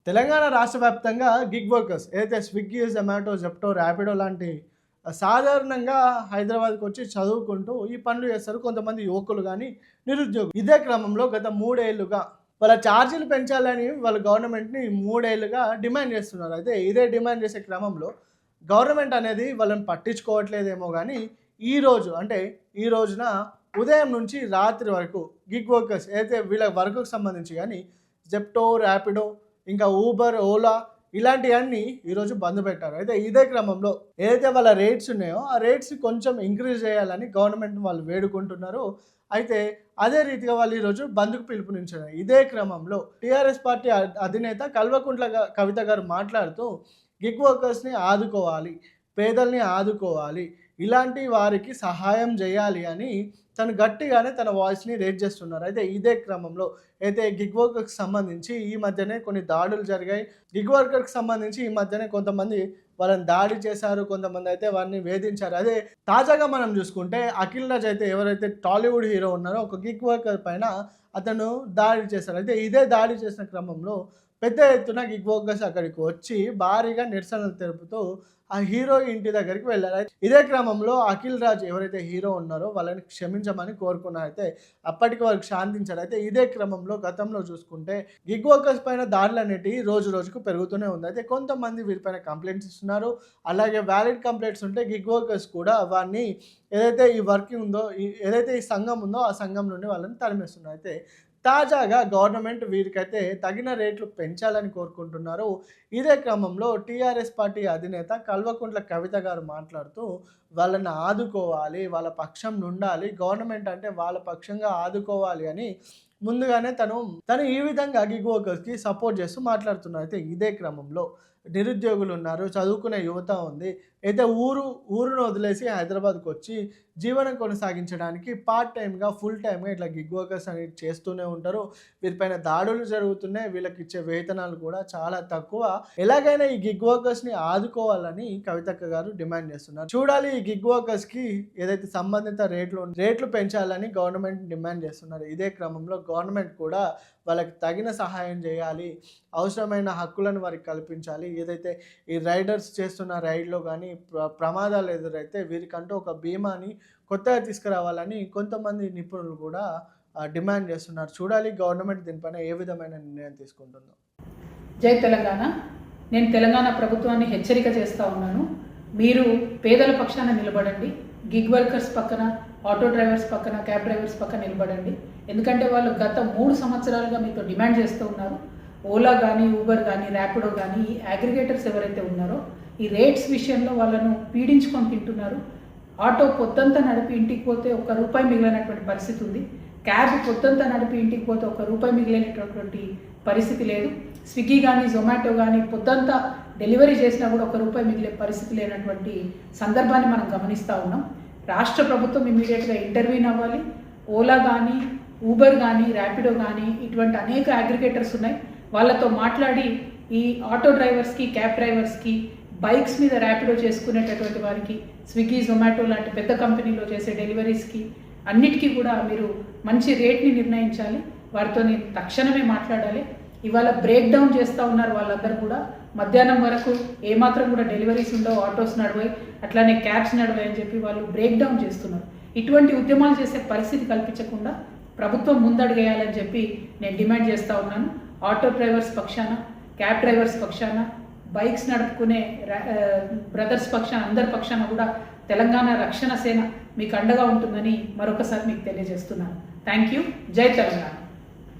తెలంగాణ రాష్ట్ర వ్యాప్తంగా gig workers ఏదైతే స్విగ్గీ, జొమాటో, జెప్టో, ర్యాపిడో లాంటి సాధారణంగా హైదరాబాద్‌కి వచ్చి చదువుకుంటూ ఈ పనులు చేస్తారు. కొంతమంది యువకులు గానీ, నిరుద్యోగులు. ఇదే క్రమంలో గత 3 ఏళ్లుగా వాళ్ళ ఛార్జీలు పెంచాలని వాళ్ళు గవర్నమెంట్‌ని 3 ఏళ్లుగా డిమాండ్ చేస్తున్నారు. అయితే ఇదే డిమాండ్ చేసే క్రమంలో గవర్నమెంట్ అనేది వాళ్ళని పట్టించుకోవట్లేదేమో గానీ, ఈరోజు అంటే ఈ రోజున ఉదయం నుంచి రాత్రి వరకు గిగ్ వర్కర్స్ ఏదైతే వీళ్ళ వర్క్‌కి సంబంధించి గానీ జెప్టో, ర్యాపిడో ఇంకా ఊబర్, ఓలా ఇలాంటివన్నీ ఈరోజు బంద్ పెట్టారు. అయితే ఇదే క్రమంలో ఏదైతే వాళ్ళ రేట్స్ ఉన్నాయో, ఆ రేట్స్ కొంచెం ఇంక్రీజ్ చేయాలని గవర్నమెంట్ వాళ్ళు వేడుకుంటున్నారు. అయితే అదే రీతిగా వాళ్ళు ఈరోజు బంద్‌కు పిలుపునిచ్చారు. ఇదే క్రమంలో టీఆర్ఎస్ పార్టీ అధినేత కల్వకుంట్ల కవిత గారు మాట్లాడుతూ గిగ్ వర్కర్స్‌ని ఆదుకోవాలి, పేదల్ని ఆదుకోవాలి, ఇలాంటి వారికి సహాయం చేయాలి అని తను గట్టిగానే తన వాయిస్‌ని రేజ్ చేస్తున్నారు. అయితే ఇదే క్రమంలో అయితే గిగ్ వర్కర్‌కి సంబంధించి ఈ మధ్యనే కొన్ని దాడులు జరిగాయి. గిగ్ వర్కర్‌కి సంబంధించి ఈ మధ్యనే కొంతమంది వాళ్ళని దాడి చేశారు. కొంతమంది అయితే వారిని వేధించారు. అదే తాజాగా మనం చూసుకుంటే అఖిల్ రాజ్ అయితే ఎవరైతే టాలీవుడ్ హీరో ఉన్నారో ఒక గిగ్ వర్కర్ పైన అతను దాడి చేశారు. అయితే ఇదే దాడి చేసిన క్రమంలో పెద్ద ఎత్తున గిగ్ వర్కర్స్ అక్కడికి వచ్చి భారీగా నిరసనలు తెలుపుతూ ఆ హీరో ఇంటి దగ్గరికి వెళ్లారు. ఇదే క్రమంలో అఖిల్ రాజ్ ఎవరైతే హీరో ఉన్నారో వాళ్ళని క్షమించమని కోరుకున్నారు. అయితే అప్పటికి వారికి శాంతించారు. అయితే ఇదే క్రమంలో గతంలో చూసుకుంటే గిగ్ వర్కర్స్ పైన దాడులు అనేటివి రోజు రోజుకు పెరుగుతూనే ఉంది. అయితే కొంతమంది వీరిపైన కంప్లైంట్స్ ఇస్తున్నారు. అలాగే వ్యాలిడ్ కంప్లైంట్స్ ఉంటే గిగ్ వర్కర్స్ కూడా వారిని ఏదైతే ఈ వర్కింగ్ ఉందో ఏదైతే ఈ సంఘం ఉందో ఆ సంఘం నుండి వాళ్ళని తరిమేస్తున్నారు. అయితే తాజాగా గవర్నమెంట్ వీరికైతే తగిన రేట్లు పెంచాలని కోరుకుంటున్నారు. ఇదే క్రమంలో టీఆర్ఎస్ పార్టీ అధినేత కల్వకుంట్ల కవిత గారు మాట్లాడుతూ వాళ్ళని ఆదుకోవాలి, వాళ్ళ పక్షం నుండాలి, గవర్నమెంట్ అంటే వాళ్ళ పక్షంగా ఆదుకోవాలి అని ముందుగానే తను ఈ విధంగా గిగ్ వర్కర్స్‌కి సపోర్ట్ చేస్తూ మాట్లాడుతున్నారు. అయితే ఇదే క్రమంలో నిరుద్యోగులు ఉన్నారు, చదువుకునే యువత ఉంది. అయితే ఊరును వదిలేసి హైదరాబాద్‌కి వచ్చి జీవనం కొనసాగించడానికి పార్ట్ టైమ్‌గా, ఫుల్ టైమ్‌గా ఇట్లా గిగ్ వర్కర్స్ అనేవి చేస్తూనే ఉంటారు. వీరిపైన దాడులు జరుగుతున్నాయి. వీళ్ళకి ఇచ్చే వేతనాలు కూడా చాలా తక్కువ. ఎలాగైనా ఈ గిగ్ వర్కర్స్‌ని ఆదుకోవాలని కవితక్క గారు డిమాండ్ చేస్తున్నారు. చూడాలి ఈ గిగ్ వర్కర్స్‌కి ఏదైతే సంబంధిత రేట్లు పెంచాలని గవర్నమెంట్ డిమాండ్ చేస్తున్నారు. ఇదే క్రమంలో గవర్నమెంట్ కూడా వాళ్ళకి తగిన సహాయం చేయాలి. అవసరమైన హక్కులను వారికి కల్పించాలి. ఏదైతే ఈ రైడర్స్ చేస్తున్న రైడ్‌లో గానీ ప్రమాదాలు ఎదురైతే వీరికంటూ ఒక బీమాని కొత్తగా తీసుకురావాలని కొంతమంది నిపుణులు కూడా డిమాండ్ చేస్తున్నారు. చూడాలి గవర్నమెంట్ దీనిపైన ఏ విధమైన నిర్ణయం తీసుకుంటుందో. జై తెలంగాణ. నేను తెలంగాణ ప్రభుత్వాన్ని హెచ్చరిక చేస్తూ ఉన్నాను. మీరు పేదల పక్షాన నిలబడండి. గిగ్ వర్కర్స్ పక్కన, ఆటో డ్రైవర్స్ పక్కన, క్యాబ్ డ్రైవర్స్ పక్కన నిలబడండి. ఎందుకంటే వాళ్ళు గత 3 సంవత్సరాలుగా మీతో డిమాండ్ చేస్తూ ఉన్నారు. ఓలా కానీ, ఊబర్ కానీ, ర్యాపిడో కానీ ఈ అగ్రిగేటర్స్ ఎవరైతే ఉన్నారో ఈ రేట్స్ విషయంలో వాళ్ళను పీడించుకొని తింటున్నారు. ఆటో పొద్దంతా నడిపి ఇంటికి పోతే ₹1 మిగిలినటువంటి పరిస్థితి ఉంది. క్యాబ్ పొద్దంతా నడిపి ఇంటికి పోతే ₹1 మిగిలినటువంటి పరిస్థితి లేదు. స్విగ్గీ కానీ, జొమాటో కానీ పొద్దంతా డెలివరీ చేసినా కూడా ₹1 మిగిలే పరిస్థితి లేనటువంటి సందర్భాన్ని మనం గమనిస్తూ ఉన్నాం. రాష్ట్ర ప్రభుత్వం ఇమీడియట్గా ఇంటర్వ్యూన్ అవ్వాలి. ఓలా కానీ, ఊబర్ కానీ, ర్యాపిడో కానీ ఇటువంటి అనేక అగ్రిగేటర్స్ ఉన్నాయి. వాళ్ళతో మాట్లాడి ఈ ఆటో డ్రైవర్స్కి, క్యాబ్ డ్రైవర్స్కి, బైక్స్ మీద ర్యాపిడో చేసుకునేటటువంటి వారికి, స్విగ్గీ, జొమాటో లాంటి పెద్ద కంపెనీలో చేసే డెలివరీస్కి అన్నిటికీ కూడా మీరు మంచి రేట్ని నిర్ణయించాలి. వారితో తక్షణమే మాట్లాడాలి. ఇవాళ బ్రేక్ డౌన్ చేస్తూ ఉన్నారు వాళ్ళందరూ కూడా. మధ్యాహ్నం వరకు ఏమాత్రం కూడా డెలివరీస్ ఉండవు, ఆటోస్ నడవాయి, అట్లానే క్యాబ్స్ నడవాయి అని చెప్పి వాళ్ళు బ్రేక్ డౌన్ చేస్తున్నారు. ఇటువంటి ఉద్యమాలు చేసే పరిస్థితి కల్పించకుండా ప్రభుత్వం ముందడుగేయాలని చెప్పి నేను డిమాండ్ చేస్తూ ఉన్నాను. ఆటో డ్రైవర్స్ పక్షాన, క్యాబ్ డ్రైవర్స్ పక్షాన, బైక్స్ నడుపుకునే బ్రదర్స్ పక్షాన, అందరి పక్షాన కూడా తెలంగాణ రక్షణ సేన మీకు అండగా ఉంటుందని మరొకసారి మీకు తెలియజేస్తున్నాను. Thank you. జై తెలంగాణ.